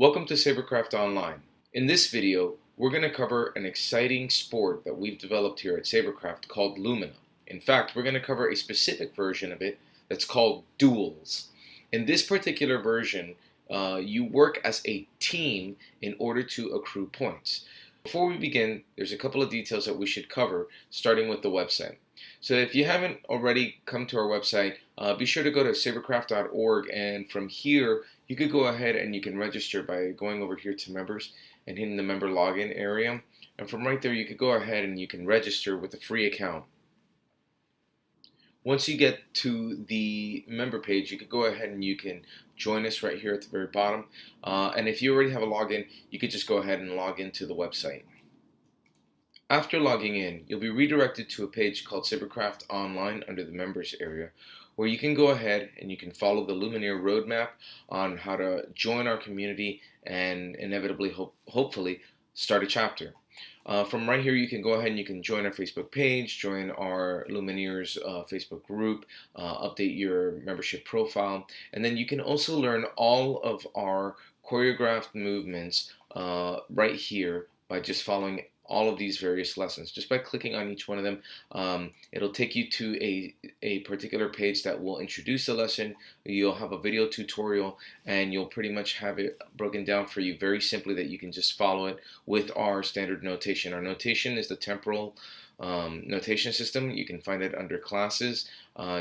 Welcome to SaberCraft Online. In this video, we're going to cover an exciting sport that we've developed here at SaberCraft called Lumina. In fact, we're going to cover a specific version of it that's called Duels. In this particular version, you work as a team in order to accrue points. Before we begin, there's a couple of details that we should cover, starting with the website. So if you haven't already come to our website, be sure to go to sabercraft.org, and from here you could go ahead and you can register by going over here to members and hitting the member login area, and from right there you could go ahead and you can register with a free account. Once you get to the member page, you could go ahead and you can join us right here at the very bottom, and if you already have a login, you could just go ahead and log into the website. After logging in, you'll be redirected to a page called SaberCraft Online under the members area, where you can go ahead and you can follow the Lumenaries roadmap on how to join our community and inevitably, hopefully, start a chapter. From right here, you can go ahead and you can join our Facebook page, join our Lumenaries Facebook group, update your membership profile, and then you can also learn all of our choreographed movements right here by just following all of these various lessons. Just by clicking on each one of them, it'll take you to a particular page that will introduce the lesson. You'll have a video tutorial, and you'll pretty much have it broken down for you very simply that you can just follow it with our standard notation. Our notation is the temporal notation system. You can find it under classes.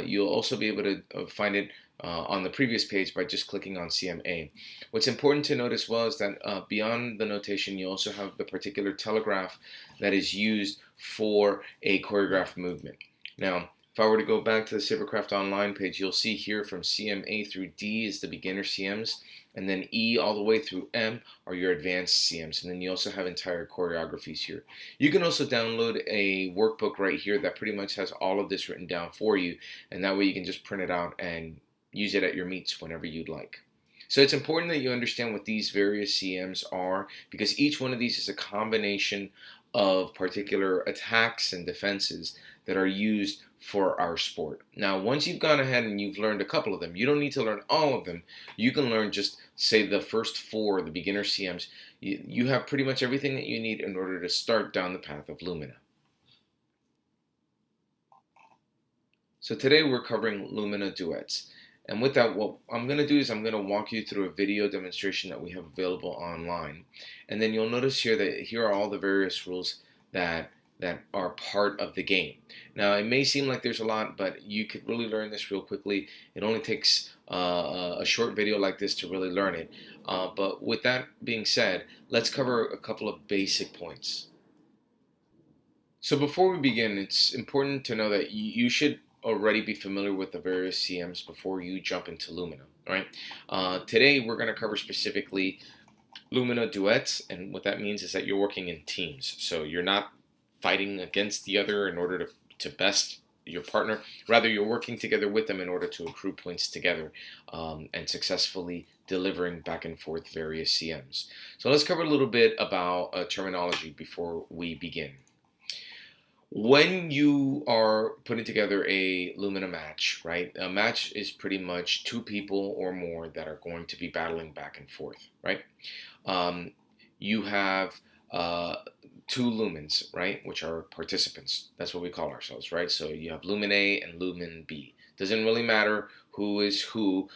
You'll also be able to find it on the previous page by just clicking on CMA. What's important to note as well is that beyond the notation, you also have the particular telegraph that is used for a choreographed movement. Now, if I were to go back to the SaberCraft Online page, you'll see here from CMA through D is the beginner CMs, and then E all the way through M are your advanced CMs, and then you also have entire choreographies here. You can also download a workbook right here that pretty much has all of this written down for you, and that way you can just print it out and use it at your meets whenever you'd like. So it's important that you understand what these various CMs are, because each one of these is a combination of particular attacks and defenses that are used for our sport. Now, once you've gone ahead and you've learned a couple of them, you don't need to learn all of them. You can learn just, say, the first four, the beginner CMs. You have pretty much everything that you need in order to start down the path of Lumina. So today we're covering Lumina Duets. And with that, what I'm going to do is I'm going to walk you through a video demonstration that we have available online. And then you'll notice here that here are all the various rules that are part of the game. Now, it may seem like there's a lot, but you could really learn this real quickly. It only takes a short video like this to really learn it. But with that being said, let's cover a couple of basic points. So before we begin, it's important to know that you should already be familiar with the various CMs before you jump into Lumina. All right. Today we're going to cover specifically Lumina Duets, and what that means is that you're working in teams. So you're not fighting against the other in order to best your partner. Rather, you're working together with them in order to accrue points together and successfully delivering back and forth various CMs. So let's cover a little bit about terminology before we begin. When you are putting together a Lumina match, right? A match is pretty much two people or more that are going to be battling back and forth, right? You have two lumens, right? Which are participants. That's what we call ourselves, right? So you have Lumen A and Lumen B. Doesn't really matter who is who.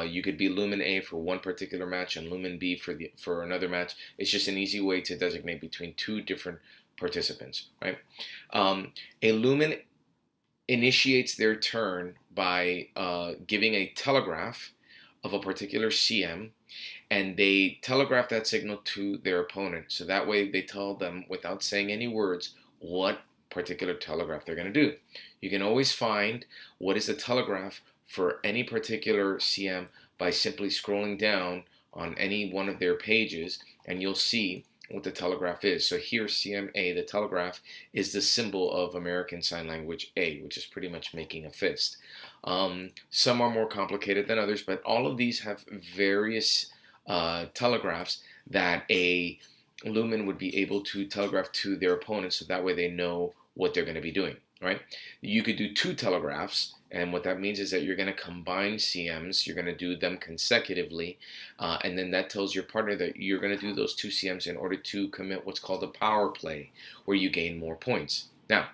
You could be Lumen A for one particular match and Lumen B for another match. It's just an easy way to designate between two different participants, right? A lumen initiates their turn by giving a telegraph of a particular CM, and they telegraph that signal to their opponent. So that way they tell them, without saying any words, what particular telegraph they're going to do. You can always find what is the telegraph for any particular CM by simply scrolling down on any one of their pages, and you'll see what the telegraph is. So here, CMA, the telegraph, is the symbol of American Sign Language A, which is pretty much making a fist. Some are more complicated than others, but all of these have various telegraphs that a lumen would be able to telegraph to their opponent, so that way they know what they're going to be doing. right? You could do two telegraphs, and what that means is that you're going to combine CMs, you're going to do them consecutively, and then that tells your partner that you're going to do those two CMs in order to commit what's called a power play, where you gain more points. Now,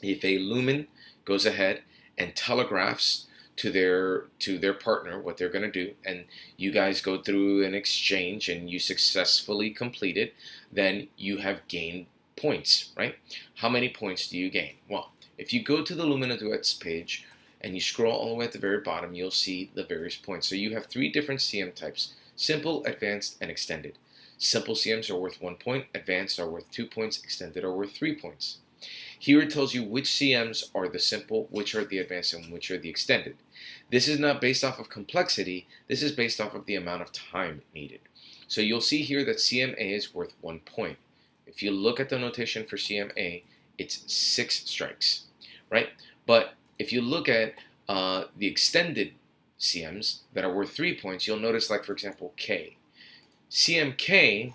if a lumen goes ahead and telegraphs to their partner what they're going to do, and you guys go through an exchange and you successfully complete it, then you have gained points, right? How many points do you gain? Well, if you go to the Lumina Duets page and you scroll all the way at the very bottom, you'll see the various points. So you have three different CM types: simple, advanced, and extended. Simple CMs are worth 1 point, advanced are worth 2 points, extended are worth 3 points. Here it tells you which CMs are the simple, which are the advanced, and which are the extended. This is not based off of complexity, this is based off of the amount of time needed. So you'll see here that CMA is worth 1 point. If you look at the notation for CMA, it's 6 strikes, right? But if you look at the extended CMs that are worth 3 points, you'll notice, like for example, K. CMK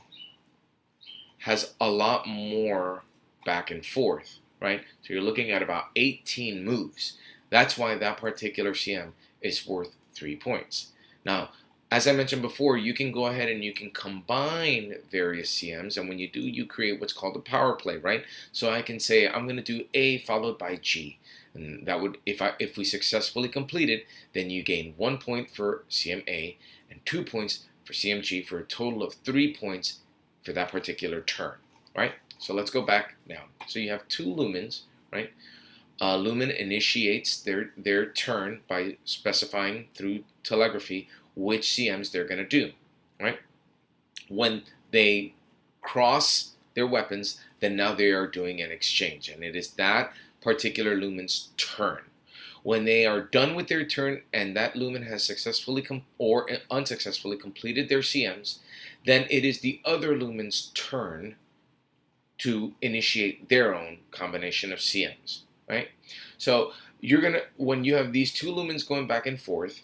has a lot more back and forth, right? So you're looking at about 18 moves. That's why that particular CM is worth 3 points. Now, as I mentioned before, you can go ahead and you can combine various CMs, and when you do, you create what's called a power play, right? So I can say I'm going to do A followed by G, and that would, if we successfully complete it, then you gain 1 point for CMA and 2 points for CMG, for a total of 3 points for that particular turn, right? So let's go back now. So you have two lumens, right? Lumen initiates their turn by specifying through telegraphy which CMs they're going to do, right? When they cross their weapons, then now they are doing an exchange, and it is that particular lumen's turn. When they are done with their turn and that lumen has successfully or unsuccessfully completed their CMs, then it is the other lumen's turn to initiate their own combination of CMs, right? So you're gonna, when you have these two lumens going back and forth,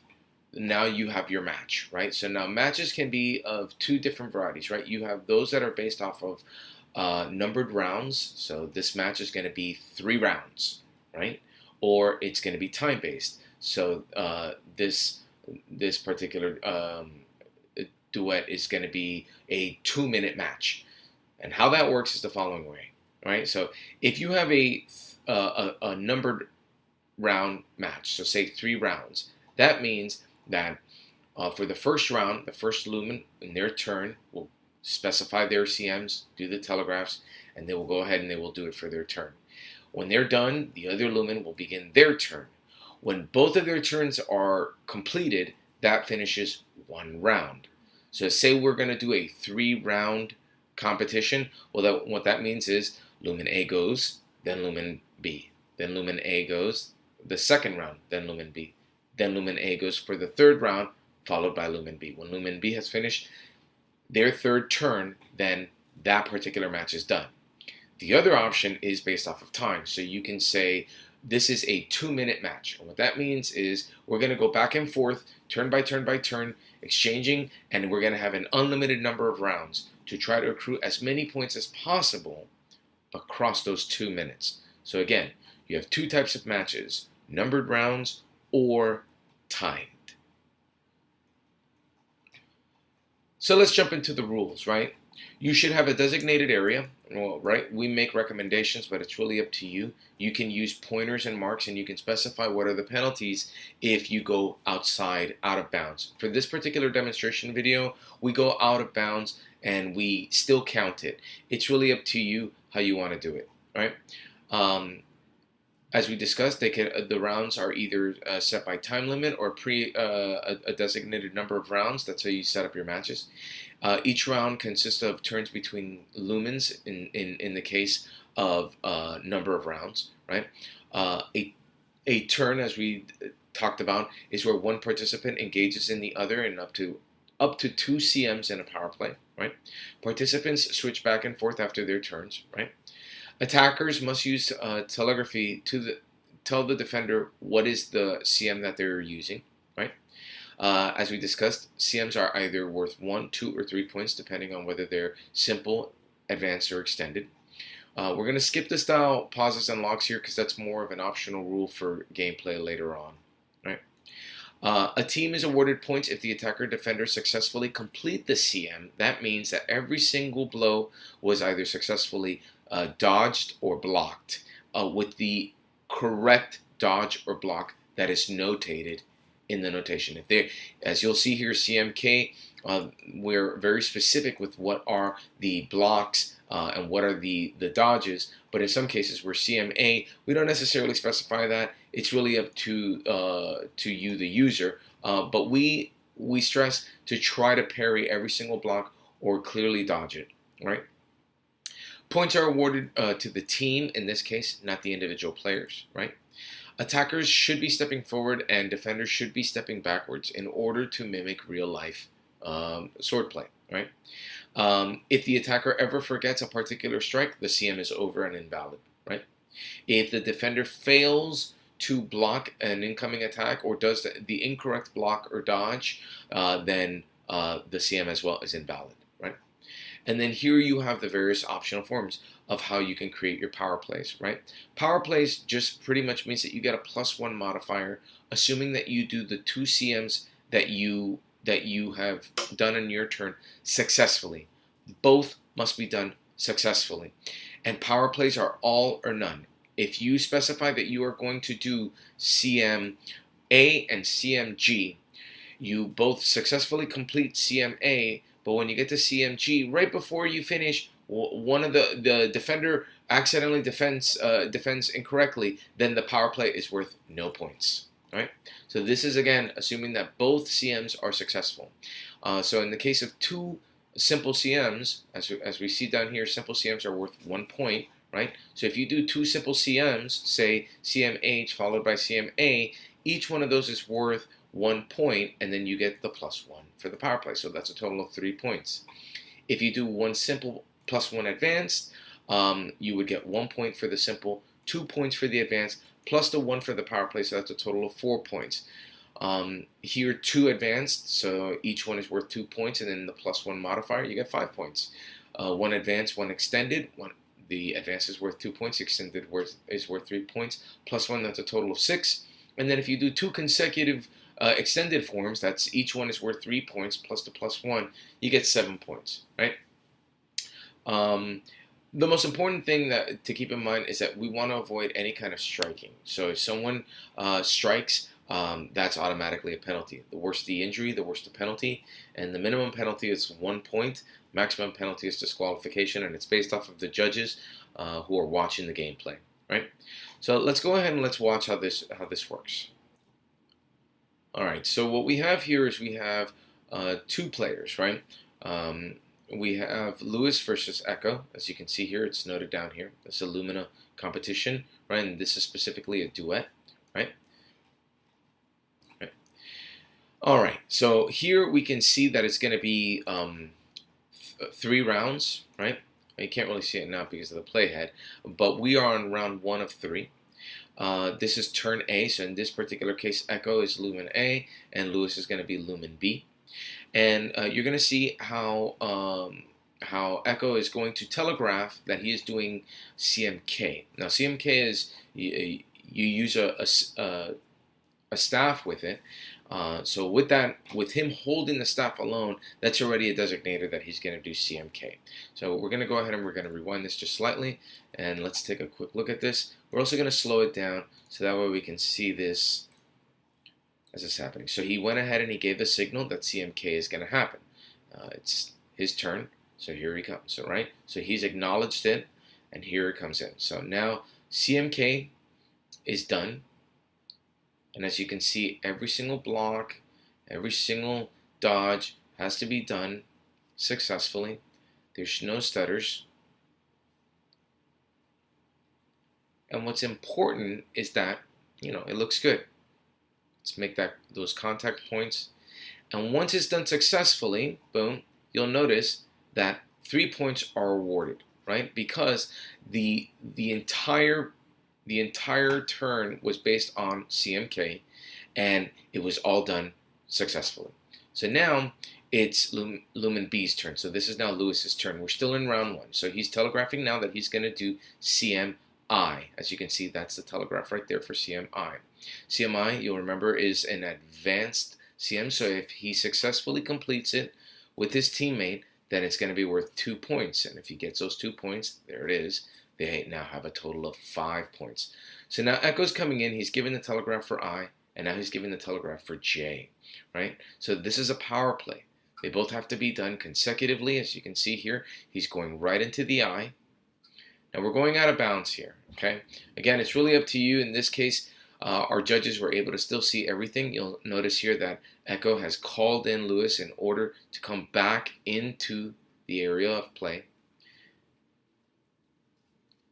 now you have your match, right? So now matches can be of two different varieties, right? You have those that are based off of numbered rounds. So this match is going to be 3 rounds, right? Or it's going to be time based. So this particular duet is going to be a 2-minute match. And how that works is the following way, right? So if you have a numbered round match, so say 3 rounds, that means that for the first round, the first lumen in their turn will specify their CMs, do the telegraphs, and they will go ahead and they will do it for their turn. When they're done, the other lumen will begin their turn. When both of their turns are completed, that finishes 1 round. So say we're going to do a 3-round competition. Well, what that means is lumen A goes, then lumen B. Then lumen A goes the second round, then lumen B. Then lumen A goes for the 3rd round, followed by lumen B. When lumen B has finished their 3rd turn, then that particular match is done. The other option is based off of time. So you can say this is a 2-minute match. And what that means is we're going to go back and forth, turn by turn by turn, exchanging, and we're going to have an unlimited number of rounds to try to accrue as many points as possible across those 2 minutes. So again, you have 2 types of matches: numbered rounds or timed. So let's jump into the rules, right? You should have a designated area. Well, right, we make recommendations, but it's really up to you. You can use pointers and marks, and you can specify what are the penalties if you go outside, out of bounds. For this particular demonstration video, we go out of bounds and we still count it. It's really up to you how you want to do it, right? As we discussed, the rounds are either set by time limit or a designated number of rounds. That's how you set up your matches. Each round consists of turns between lumens in the case of number of rounds, right? A turn, as we talked about, is where one participant engages in the other in up to 2 CMs in a power play, right? Participants switch back and forth after their turns, right? Attackers must use telegraphy to tell the defender what is the CM that they're using, right? As we discussed, CMs are either worth 1, 2, or 3 points, depending on whether they're simple, advanced, or extended. We're going to skip the style pauses and locks here because that's more of an optional rule for gameplay later on. Right? A team is awarded points if the attacker or defender successfully complete the CM. That means that every single blow was either successfully dodged or blocked with the correct dodge or block that is notated in the notation. If they, as you'll see here, CMK, we're very specific with what are the blocks and what are the dodges, but in some cases where CMA, we don't necessarily specify that. It's really up to you, the user, but we stress to try to parry every single block or clearly dodge it, right? Points are awarded to the team, in this case, not the individual players, right? Attackers should be stepping forward and defenders should be stepping backwards in order to mimic real life swordplay, right? If the attacker ever forgets a particular strike, the CM is over and invalid, right? If the defender fails to block an incoming attack or does the incorrect block or dodge, then the CM as well is invalid, right? And then here you have the various optional forms of how you can create your power plays, right? Power plays just pretty much means that you get a +1 modifier, assuming that you do the 2 CMs that you have done in your turn successfully. Both must be done successfully. And power plays are all or none. If you specify that you are going to do CM A and CM G, you both successfully complete CM A, but when you get to CM G, right before you finish, one of the defender accidentally defends incorrectly, then the power play is worth no points. Right? So this is again assuming that both CMs are successful. So in the case of 2 simple CMs, as we see down here, simple CMs are worth 1 point, right? So if you do 2 simple CMs, say CMH followed by CMA, each one of those is worth 1 point, and then you get the +1 for the power play. So that's a total of 3 points. If you do 1 simple +1 advanced, you would get 1 point for the simple, 2 points for the advanced, plus the 1 for the power play, so that's a total of 4 points. Here 2 advanced, so each one is worth 2 points, and then the +1 modifier, you get 5 points. 1 advanced, 1 extended, the advanced is worth 2 points, the extended is worth 3 points, +1, that's a total of 6. And then if you do 2 consecutive extended forms, that's each one is worth 3 points, plus the +1, you get 7 points, right? The most important thing to keep in mind is that we want to avoid any kind of striking. So if someone strikes, that's automatically a penalty. The worse the injury, the worse the penalty. And the minimum penalty is 1 point. Maximum penalty is disqualification, and it's based off of the judges who are watching the gameplay. Right? So let's go ahead and let's watch how this works. All right. So what we have here is we have 2 players, right? We have Lewis versus Echo. As you can see here, it's noted down here. It's a Lumina competition, right? And this is specifically a duet, right? All right, so here we can see that it's going to be 3 rounds, right? You can't really see it now because of the playhead, but we are on round 1 of 3. This is turn A, so in this particular case, Echo is Lumen A, and Lewis is going to be Lumen B. And you're going to see how Echo is going to telegraph that he is doing CMK. Now, CMK is you use a staff with it. So with him holding the staff alone, that's already a designator that he's going to do CMK. So we're going to go ahead and we're going to rewind this just slightly, and let's take a quick look at this. We're also going to slow it down so that way we can see this as it's happening. So he went ahead and he gave the signal that CMK is going to happen. It's his turn, so here he comes, all right? So he's acknowledged it, and here it comes in. So now CMK is done, and as you can see, every single block, every single dodge has to be done successfully. There's no stutters. And what's important is that, it looks good. Let's make those contact points. And once it's done successfully, boom, you'll notice that 3 points are awarded, right? Because the entire turn was based on CMK, and it was all done successfully. So now, it's Lumen B's turn. So this is now Lewis's turn. We're still in round 1. So he's telegraphing now that he's going to do CMI. As you can see, that's the telegraph right there for CMI. CMI, you'll remember, is an advanced CM. So if he successfully completes it with his teammate, then it's going to be worth 2 points. And if he gets those 2 points, there it is. They now have a total of 5 points. So now Echo's coming in. He's giving the telegraph for I, and now he's giving the telegraph for J, right? So this is a power play. They both have to be done consecutively. As you can see here, he's going right into the I. Now we're going out of bounds here, okay? Again, it's really up to you. In this case, our judges were able to still see everything. You'll notice here that Echo has called in Lewis in order to come back into the area of play.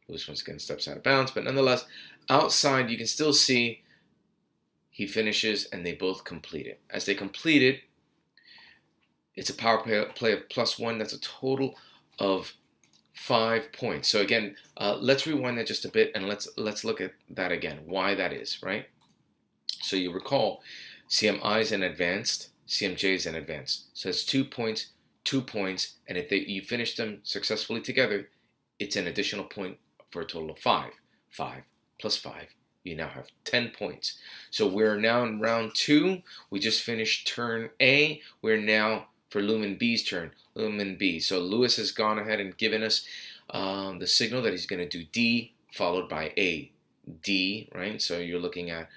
Lewis once again steps out of bounds, but nonetheless, outside you can still see he finishes and they both complete it. As they complete it, it's a power play of +1. That's a total of 5 points. So again, let's rewind that just a bit and let's look at that again, why that is, right? So you recall, CMI is an advanced, CMJ is an advanced. So it's 2 points, 2 points, and if you finish them successfully together, it's an additional point for a total of 5. 5 plus 5, you now have 10 points. So we're now in round 2. We just finished turn A. We're now for Lumen B's turn, Lumen B. So Lewis has gone ahead and given us the signal that he's going to do D followed by A. D, right? So you're looking at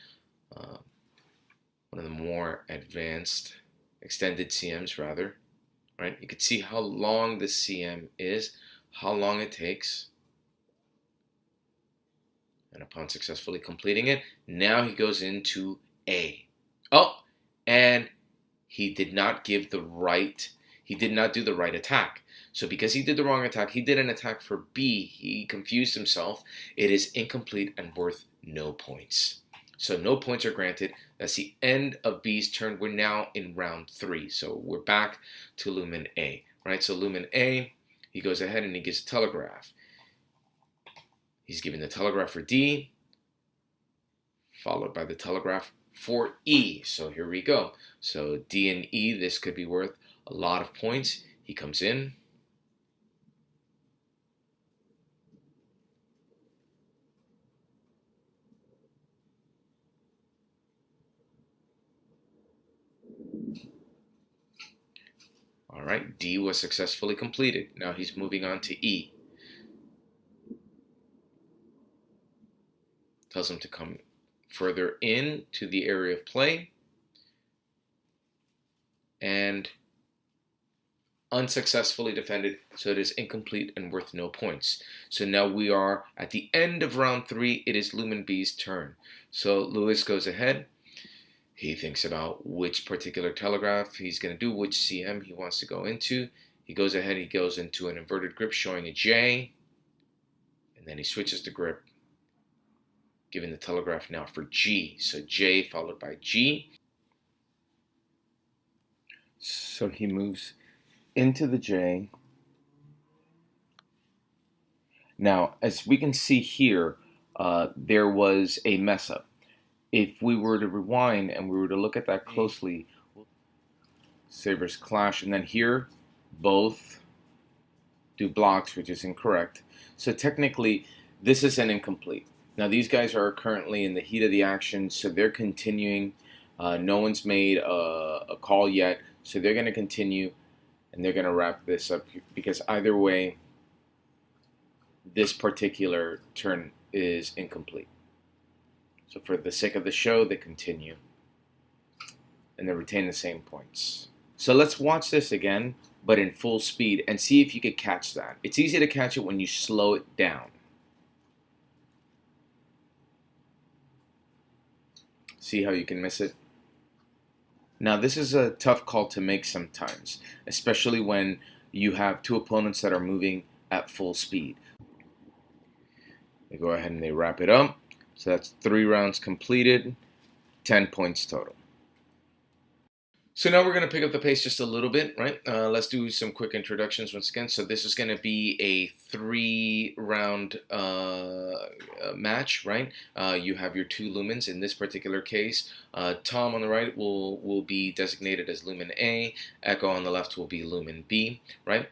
one of the more advanced, extended CMs rather, right? You can see how long the CM is, how long it takes. And upon successfully completing it, now he goes into A. Oh, and he did not do the right attack. So because he did the wrong attack, he did an attack for B. He confused himself. It is incomplete and worth no points. So no points are granted. That's the end of B's turn. We're now in round 3. So we're back to Lumen A, right? So Lumen A, he goes ahead and he gives a telegraph. He's giving the telegraph for D, followed by the telegraph for E. So here we go. So D and E, this could be worth a lot of points. He comes in. All right, D was successfully completed. Now he's moving on to E. Tells him to come further in to the area of play, and unsuccessfully defended, so it is incomplete and worth no points. So now we are at the end of round 3. It is Lumen B's turn. So Lewis goes ahead. He thinks about which particular telegraph he's going to do, which CM he wants to go into. He goes ahead, he goes into an inverted grip showing a J, and then he switches the grip, giving the telegraph now for G. So J followed by G. So he moves into the J. Now, as we can see here, there was a mess up. If we were to rewind and we were to look at that closely, sabers clash, and then here, both do blocks, which is incorrect. So technically, this is an incomplete. Now these guys are currently in the heat of the action, so they're continuing. No one's made a call yet, so they're going to continue, and they're going to wrap this up, because either way, this particular turn is incomplete. So for the sake of the show, they continue, and they retain the same points. So let's watch this again, but in full speed, and see if you could catch that. It's easy to catch it when you slow it down. See how you can miss it? Now this is a tough call to make sometimes, especially when you have two opponents that are moving at full speed. They go ahead and they wrap it up. So that's 3 rounds completed, 10 points total. So now we're going to pick up the pace just a little bit, right? Let's do some quick introductions once again. So this is going to be a 3-round match, right? You have your 2 lumens. In this particular case, Tom on the right will be designated as lumen A. Echo on the left will be lumen B, right?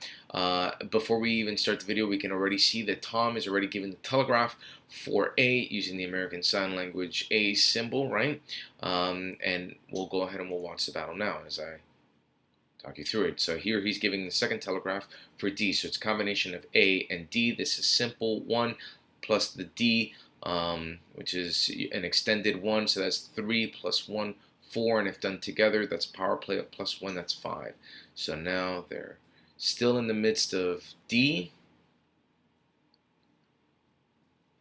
Before we even start the video, we can already see that Tom is already given the telegraph for A using the American Sign Language A symbol, right? And we'll go ahead and we'll watch the battle now as I talk you through it. So here he's giving the second telegraph for D. So it's a combination of A and D. This is simple 1 plus the D, which is an extended 1. So that's 3 plus 1, 4. And if done together, that's power play of plus 1. That's 5. So now they're still in the midst of D.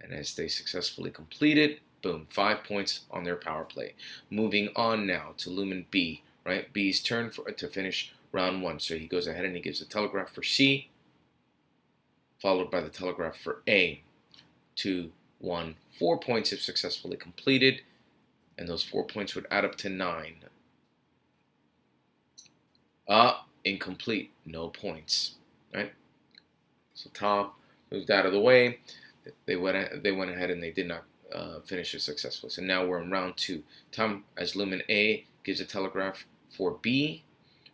And as they successfully complete it, boom, 5 points on their power play. Moving on now to lumen B, right? B's turn to finish round 1. So he goes ahead and he gives a telegraph for C, followed by the telegraph for A. 2, 1, 4 points if successfully completed, and those 4 points would add up to 9. Incomplete, no points, right? So Tom moved out of the way. They went ahead and they did not finish it successfully. So now we're in round 2. Tom, as lumen A, gives a telegraph for B,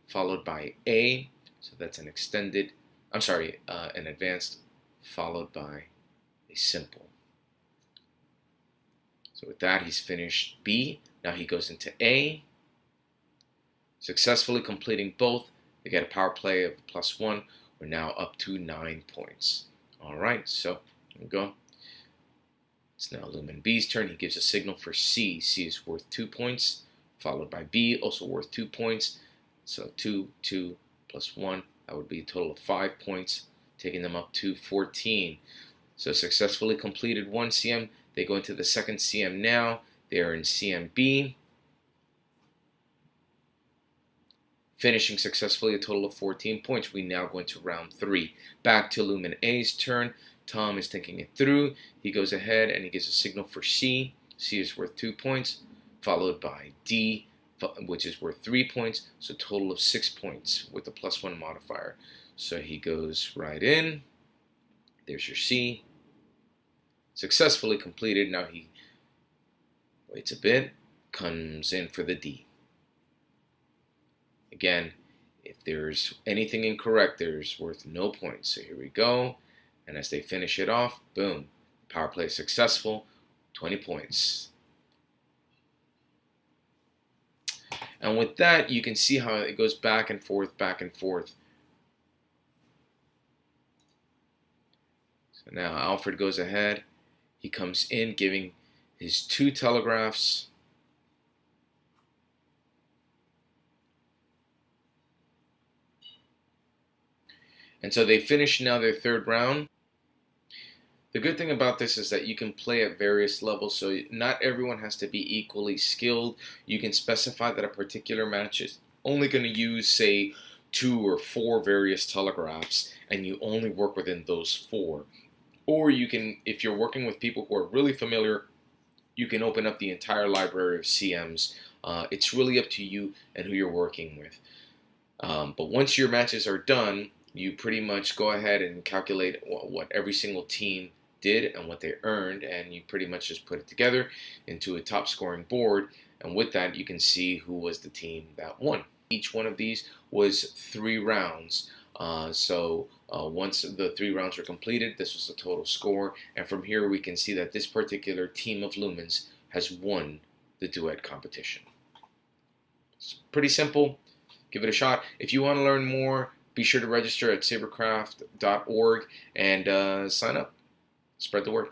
followed by A. So that's an extended, an advanced, followed by a simple. So with that, he's finished B. Now he goes into A, successfully completing both. They get a power play of plus 1. We're now up to 9 points. All right, so here we go. It's now lumen B's turn. He gives a signal for C. C is worth 2 points, followed by B, also worth 2 points. So 2, 2, plus 1. That would be a total of 5 points, taking them up to 14. So successfully completed 1 CM. They go into the second CM now. They are in CMB, finishing successfully a total of 14 points. We now go into round 3. Back to lumen A's turn. Tom is thinking it through. He goes ahead and he gives a signal for C. C is worth 2 points, followed by D, which is worth 3 points. So a total of 6 points with the plus 1 modifier. So he goes right in. There's your C. Successfully completed. Now he waits a bit, comes in for the D. Again, if there's anything incorrect, there's worth no points. So here we go. And as they finish it off, boom, power play successful, 20 points. And with that, you can see how it goes back and forth, back and forth. So now Alfred goes ahead. He comes in giving his 2 telegraphs. And so they finish now their 3rd round. The good thing about this is that you can play at various levels, so not everyone has to be equally skilled. You can specify that a particular match is only going to use, say, 2 or 4 various telegraphs, and you only work within those 4. Or you can, if you're working with people who are really familiar, you can open up the entire library of CMs. It's really up to you and who you're working with. But once your matches are done, you pretty much go ahead and calculate what every single team did and what they earned, and you pretty much just put it together into a top scoring board, and with that you can see who was the team that won. Each one of these was 3 rounds. Once the 3 rounds were completed, this was the total score, and from here we can see that this particular team of Lumens has won the duet competition. It's pretty simple. Give it a shot. If you want to learn more, be sure to register at SaberCraft.org and sign up. Spread the word.